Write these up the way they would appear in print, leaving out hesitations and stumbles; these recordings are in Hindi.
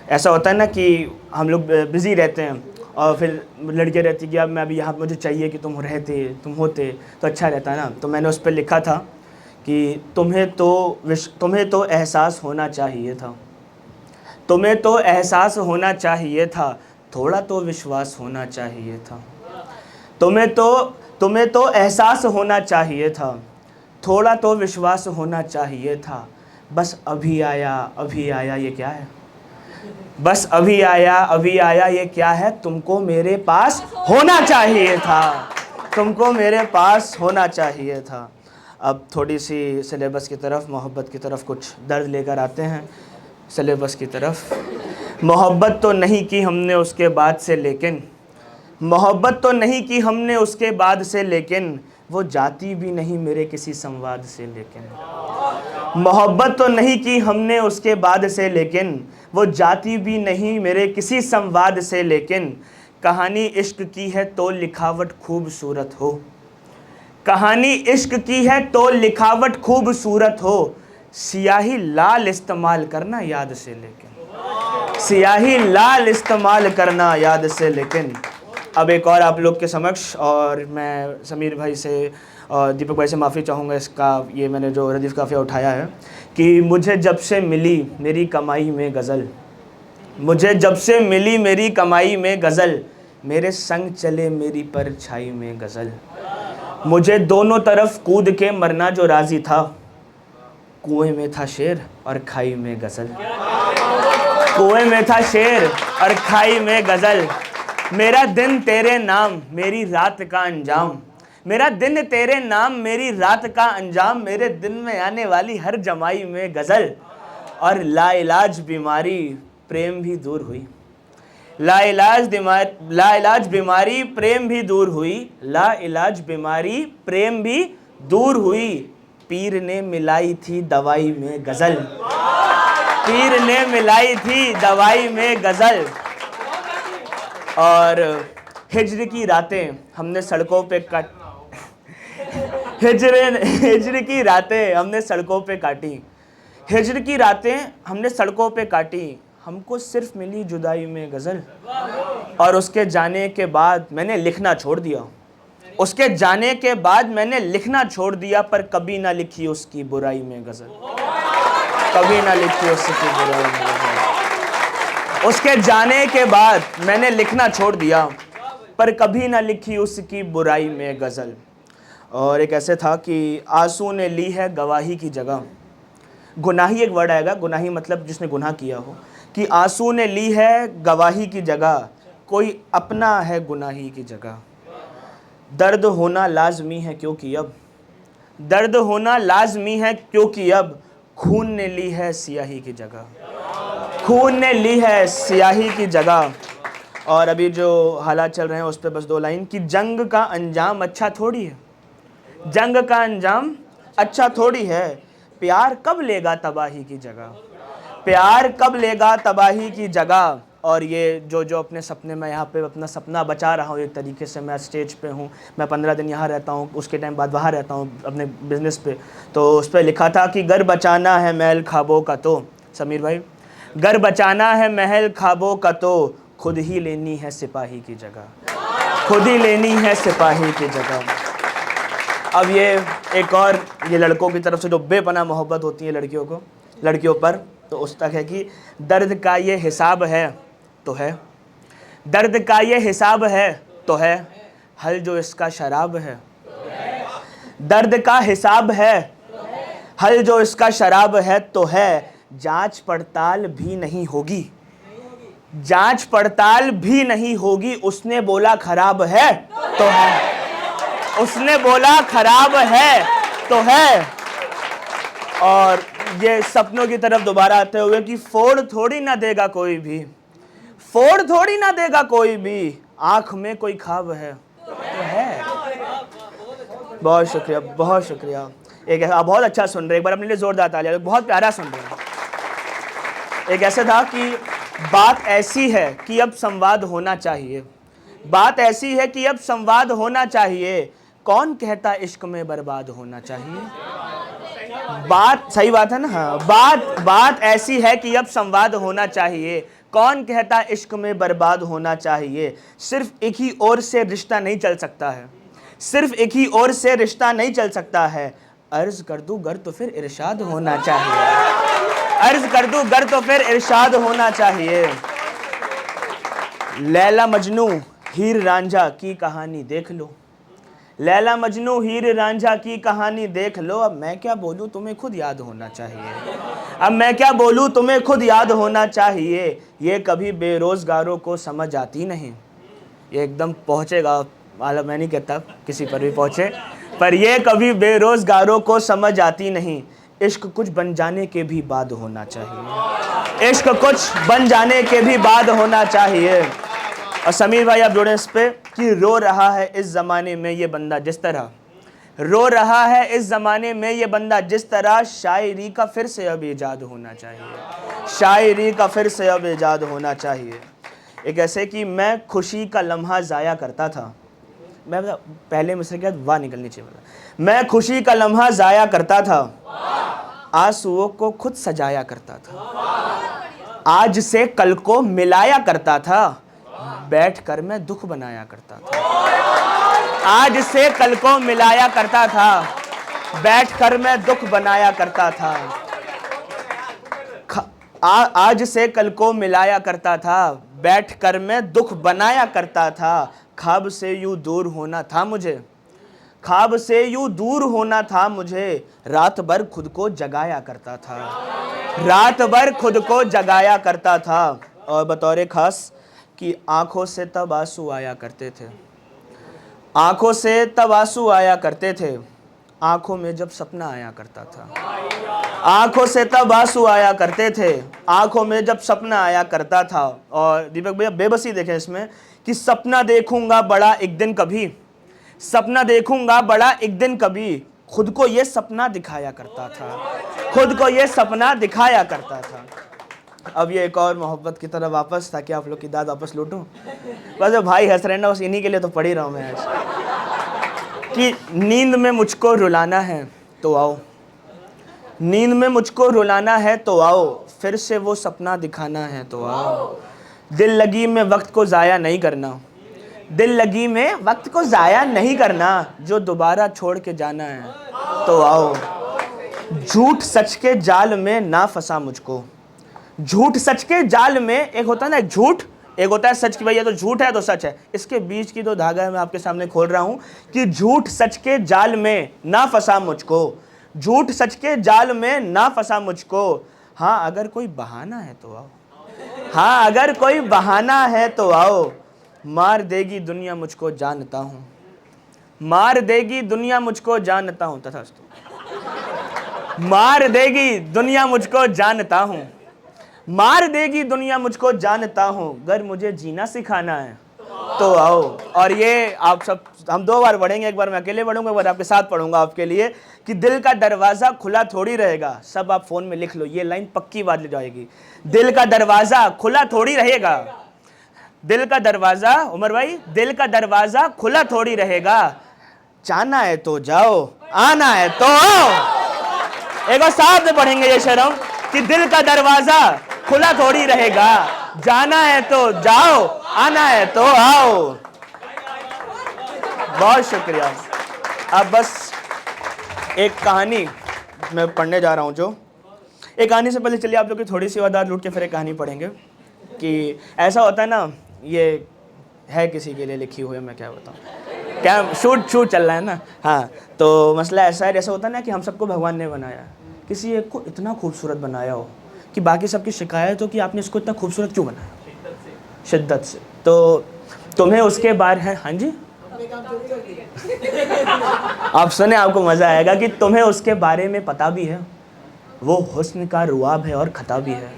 ऐसा होता है ना कि हम लोग बिज़ी रहते हैं और फिर लड़कियाँ रहती कि अब मैं अभी यहाँ, मुझे चाहिए कि तुम रहते, तुम होते तो अच्छा रहता है ना। तो मैंने उस पर लिखा था कि तुम्हें तो एहसास होना चाहिए था, तुम्हें तो एहसास होना चाहिए था, थोड़ा तो विश्वास होना चाहिए था। तुम्हें तो एहसास होना चाहिए था, थोड़ा तो विश्वास होना चाहिए था। बस अभी आया ये क्या है, बस अभी आया ये क्या है, तुमको मेरे पास होना चाहिए था, तुमको मेरे पास होना चाहिए था। अब थोड़ी सी सिलेबस की तरफ, मोहब्बत की तरफ कुछ दर्द लेकर आते हैं। सिलेबस की तरफ, मोहब्बत तो नहीं की हमने उसके बाद से, लेकिन मोहब्बत तो नहीं की हमने उसके बाद से, लेकिन वो जाती भी नहीं मेरे किसी संवाद से। लेकिन मोहब्बत तो नहीं की हमने उसके बाद से, लेकिन वो जाती भी नहीं मेरे किसी संवाद से। लेकिन कहानी इश्क की है तो लिखावट खूबसूरत हो, कहानी इश्क की है तो लिखावट खूबसूरत हो। सियाही लाल इस्तेमाल करना याद से, लेकिन सियाही लाल इस्तेमाल करना याद से। लेकिन अब एक और आप लोग के समक्ष, और मैं समीर भाई से और दीपक भाई से माफ़ी चाहूँगा इसका, ये मैंने जो रदीफ़ काफ़िया उठाया है कि मुझे जब से मिली मेरी कमाई में गज़ल, मुझे जब से मिली मेरी कमाई में गज़ल, मेरे संग चले मेरी परछाई में गज़ल। मुझे दोनों तरफ कूद के मरना जो राज़ी था, कुएं में था शेर और खाई में गज़ल, कुएं में था शेर और खाई में गज़ल। मेरा दिन तेरे नाम मेरी रात का अंजाम, मेरा दिन तेरे नाम मेरी रात का अंजाम, मेरे दिन में आने वाली हर जमाई में गज़ल। और लाइलाज बीमारी प्रेम भी दूर हुई, लाइलाज बीमारी प्रेम भी दूर हुई, लाइलाज बीमारी प्रेम भी दूर हुई। पीर ने मिलाई थी दवाई में गज़ल, पीर ने मिलाई थी दवाई में गज़ल। और हिज्र की रातें हमने सड़कों पे काट हिज्र की रातें हमने सड़कों पे काटी, हिज्र की रातें हमने सड़कों पे काटी। हमको सिर्फ मिली जुदाई में गज़ल, और उसके जाने के बाद मैंने लिखना छोड़ दिया, उसके जाने के बाद मैंने लिखना छोड़ दिया। पर कभी ना लिखी उसकी बुराई में गज़ल, कभी ना लिखी उसकी बुराई में गज़ल। उसके जाने के बाद मैंने लिखना छोड़ दिया, पर कभी ना लिखी उसकी बुराई में गज़ल। और एक ऐसे था कि आंसू ने ली है गवाही की जगह, गुनाही एक वर्ड आएगा, गुनाही मतलब जिसने गुनाह किया हो, कि आंसू ने ली है गवाही की जगह, कोई अपना है गुनाही की जगह। दर्द होना लाजमी है क्योंकि अब, दर्द होना लाजमी है क्योंकि अब खून ने ली है सियाही की जगह, खून ने ली है सियाही की जगह। और अभी जो हालात चल रहे हैं उस पर बस दो लाइन कि जंग का अंजाम अच्छा थोड़ी है, जंग का अंजाम अच्छा थोड़ी है। प्यार कब लेगा तबाही की जगह, प्यार कब लेगा तबाही की जगह। और ये जो अपने सपने में यहाँ पे अपना सपना बचा रहा हूँ, एक तरीके से मैं स्टेज पे हूँ, मैं 15 दिन यहाँ रहता हूँ, उसके टाइम बाद वहाँ रहता हूँ अपने बिज़नेस पे। तो उस पर लिखा था कि घर बचाना है महल ख्वाबों का, तो समीर भाई, घर बचाना है महल ख्वाबों का, तो खुद ही लेनी है सिपाही की जगह, खुद ही लेनी है सिपाही की जगह। अब ये एक और, ये लड़कों की तरफ से जो बेपनाह मोहब्बत होती है लड़कियों पर, तो उस तक है कि दर्द का ये हिसाब है तो है, दर्द का ये हिसाब है तो है, हल जो इसका शराब है, दर्द का हिसाब है, हल जो इसका शराब है तो है। जांच पड़ताल भी नहीं होगी, जांच पड़ताल भी नहीं होगी, उसने बोला खराब है तो है, उसने बोला खराब है तो है। और ये सपनों की तरफ दोबारा आते हुए कि फोड़ थोड़ी ना देगा कोई भी, फोड़ थोड़ी ना देगा कोई भी, आंख में कोई ख्वाब है तो है। बहुत शुक्रिया, बहुत शुक्रिया। एक आप बहुत अच्छा सुन रहे, एक बार अपने लिए जोरदार तालियां, बहुत प्यारा सुन रहे हैं। एक ऐसे था कि बात ऐसी है कि अब संवाद होना चाहिए, बात ऐसी है कि अब संवाद होना चाहिए, कौन कहता इश्क में बर्बाद होना चाहिए। बात सही बात है ना, हाँ, बात ऐसी है कि अब संवाद होना चाहिए, कौन कहता इश्क में बर्बाद होना चाहिए, सिर्फ एक ही ओर से रिश्ता नहीं चल सकता है, सिर्फ एक ही ओर से रिश्ता नहीं चल सकता है। अर्ज कर दूं गर तो फिर इरशाद होना चाहिए, अर्ज कर दूं गर तो फिर इरशाद होना चाहिए। लैला मजनू हीर रांझा की कहानी देख लो, लैला मजनू हीर रांझा की कहानी देख लो। अब मैं क्या बोलूं तुम्हें खुद याद होना चाहिए, अब मैं क्या बोलूं तुम्हें खुद याद होना चाहिए। ये कभी बेरोजगारों को समझ आती नहीं, ये एकदम पहुंचेगा वाला मैं नहीं कहता किसी पर भी पहुंचे, पर ये कभी बेरोजगारों को समझ आती नहीं। इश्क कुछ बन जाने के भी बाद होना चाहिए, इश्क कुछ बन जाने के भी बाद होना चाहिए। और समीर भाई आप जोड़े इस पे कि रो रहा है इस ज़माने में ये बंदा जिस तरह, रो रहा है इस ज़माने में ये बंदा जिस तरह। शायरी का फिर से अब इजाद होना चाहिए, शायरी का फिर से अब इजाद होना चाहिए। एक ऐसे कि मैं खुशी का लम्हा ज़ाया करता था, मैं पहले मुझसे क्या वाह निकलनी चाहिए, मैं खुशी का लम्हा ज़ाया करता था, आंसुओं को खुद सजाया करता था, आज से कल को मिलाया करता था, बैठकर मैं दुख बनाया करता था। आज से कल को मिलाया करता था, बैठकर मैं दुख बनाया करता था। आज से कल को मिलाया करता था, बैठकर मैं दुख बनाया करता था। ख्वाब से यूं दूर होना था मुझे, ख्वाब से यूं दूर होना था मुझे, रात भर खुद को जगाया करता था, रात भर खुद को जगाया करता था। और बतौर खास कि आंखों से तब आंसू आया करते थे, आंखों से तब आंसू आया करते थे, आंखों में जब सपना आया करता था, आंखों से तब आंसू आया करते थे, आंखों में जब सपना आया करता था। और दीपक भैया बेबसी देखें इसमें कि सपना देखूंगा बड़ा एक दिन कभी, सपना देखूंगा बड़ा एक दिन कभी, खुद को ये सपना दिखाया करता था, खुद को ये सपना दिखाया करता था। अब ये एक और मोहब्बत की तरफ वापस, ताकि आप लोग की दाद वापस लूटूं। बस भाई हंस रहे ना, बस इन्हीं के लिए तो पढ़ ही रहा हूँ मैं आज कि नींद में मुझको रुलाना है तो आओ, नींद में मुझको रुलाना है तो आओ, फिर से वो सपना दिखाना है तो आओ। दिल लगी में वक्त को ज़ाया नहीं करना, दिल लगी में वक्त को ज़ाया नहीं करना, जो दोबारा छोड़ के जाना है तो आओ। झूठ सच के जाल में ना फंसा मुझको, झूठ सच के जाल में, एक होता है ना झूठ, एक होता है सच की भैया तो झूठ है तो सच है, इसके बीच की तो धागा मैं आपके सामने खोल रहा हूं कि झूठ सच के जाल में ना फंसा मुझको, झूठ सच के जाल में ना फंसा मुझको। हाँ अगर कोई बहाना है तो आओ, हाँ अगर कोई बहाना है तो आओ। मार देगी दुनिया मुझको जानता हूँ, मार देगी दुनिया मुझको जानता हूँ, तथास्तु। मार देगी दुनिया मुझको जानता हूँ, मार देगी दुनिया मुझको जानता हूँ, अगर मुझे जीना सिखाना है तो आओ। और ये आप सब हम दो बार पढ़ेंगे, एक बार मैं अकेले पढ़ूंगा, एक बार आपके साथ पढ़ूंगा आपके लिए कि दिल का दरवाज़ा खुला थोड़ी रहेगा। सब आप फ़ोन में लिख लो, ये लाइन पक्की बात ले जाएगी। दिल का दरवाज़ा खुला थोड़ी रहेगा, दिल का दरवाज़ा, उमर भाई दिल का दरवाज़ा खुला थोड़ी रहेगा, जाना है तो जाओ, आना है तो आओ। एक बार साथ में पढ़ेंगे ये शर्म कि दिल का दरवाज़ा खुला थोड़ी रहेगा, जाना है तो जाओ, आना है तो आओ। बहुत शुक्रिया। अब बस एक कहानी मैं पढ़ने जा रहा हूँ, जो एक कहानी से पहले चलिए आप लोग की थोड़ी सी वदात लूट के फिर एक कहानी पढ़ेंगे। कि ऐसा होता है ना, ये है किसी के लिए लिखी हुई, मैं क्या बताऊँ, क्या शूट चल रहा है ना। हाँ तो मसला ऐसा है, जैसा होता है ना कि हम सबको भगवान ने बनाया, किसी एक को इतना खूबसूरत बनाया हो कि बाकी सबकी शिकायत हो कि आपने इसको इतना खूबसूरत क्यों बनाया, शिद्दत से। तो तुम्हें उसके बारे है, हाँ जी आप सुने आपको मज़ा आएगा कि तुम्हें उसके बारे में पता भी है, वो हुस्न का रुआब है और खता भी है,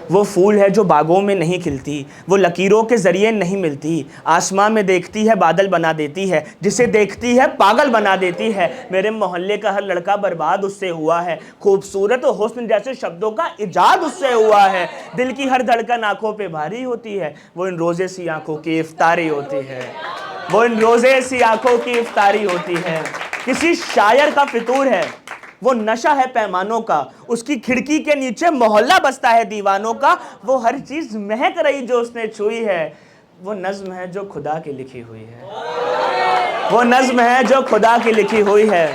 वो फूल है जो बागों में नहीं खिलती, वो लकीरों के ज़रिए नहीं मिलती, आसमां में देखती है बादल बना देती है, जिसे देखती है पागल बना देती है। मेरे मोहल्ले का हर लड़का बर्बाद उससे हुआ है, खूबसूरत और हुस्न जैसे शब्दों का इजाद उससे हुआ है। दिल की हर धड़कन आंखों पे भारी होती है, वो इन रोज़े सी आंखों की इफ्तारी होती है, वो इन रोज़े सी आंखों की इफ्तारी होती है। किसी शायर का फितूर है, वो नशा है पैमानों का, उसकी खिड़की के नीचे मोहल्ला बसता है दीवानों का। वो हर चीज महक रही जो उसने छुई है, वो नज्म है जो खुदा की लिखी हुई है। वो नज्म है जो खुदा की लिखी हुई है।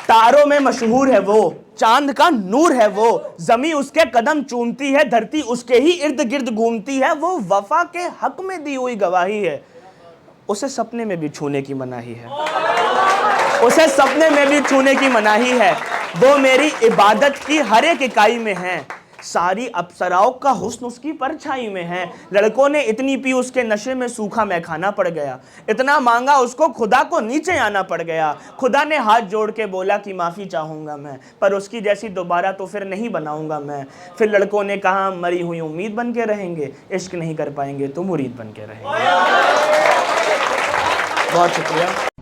तारों में मशहूर है वो, चांद का नूर है वो, जमी उसके कदम चूमती है, धरती उसके ही इर्द गिर्द घूमती है। वो वफा के हक में दी हुई गवाही है, उसे सपने में भी छूने की मनाही है। उसे सपने में भी छूने की मनाही है। वो मेरी इबादत की हर एक इकाई में है, सारी अप्सराओं का हुस्न उसकी परछाई में है। लड़कों ने इतनी पी उसके नशे में सूखा मैखाना पड़ गया, इतना मांगा उसको खुदा को नीचे आना पड़ गया। खुदा ने हाथ जोड़ के बोला कि माफ़ी चाहूँगा मैं, पर उसकी जैसी दोबारा तो फिर नहीं बनाऊँगा मैं। फिर लड़कों ने कहा मरी हुई उम्मीद बन के रहेंगे, इश्क नहीं कर पाएंगे तो मुरीद बन के रहेंगे। बहुत शुक्रिया।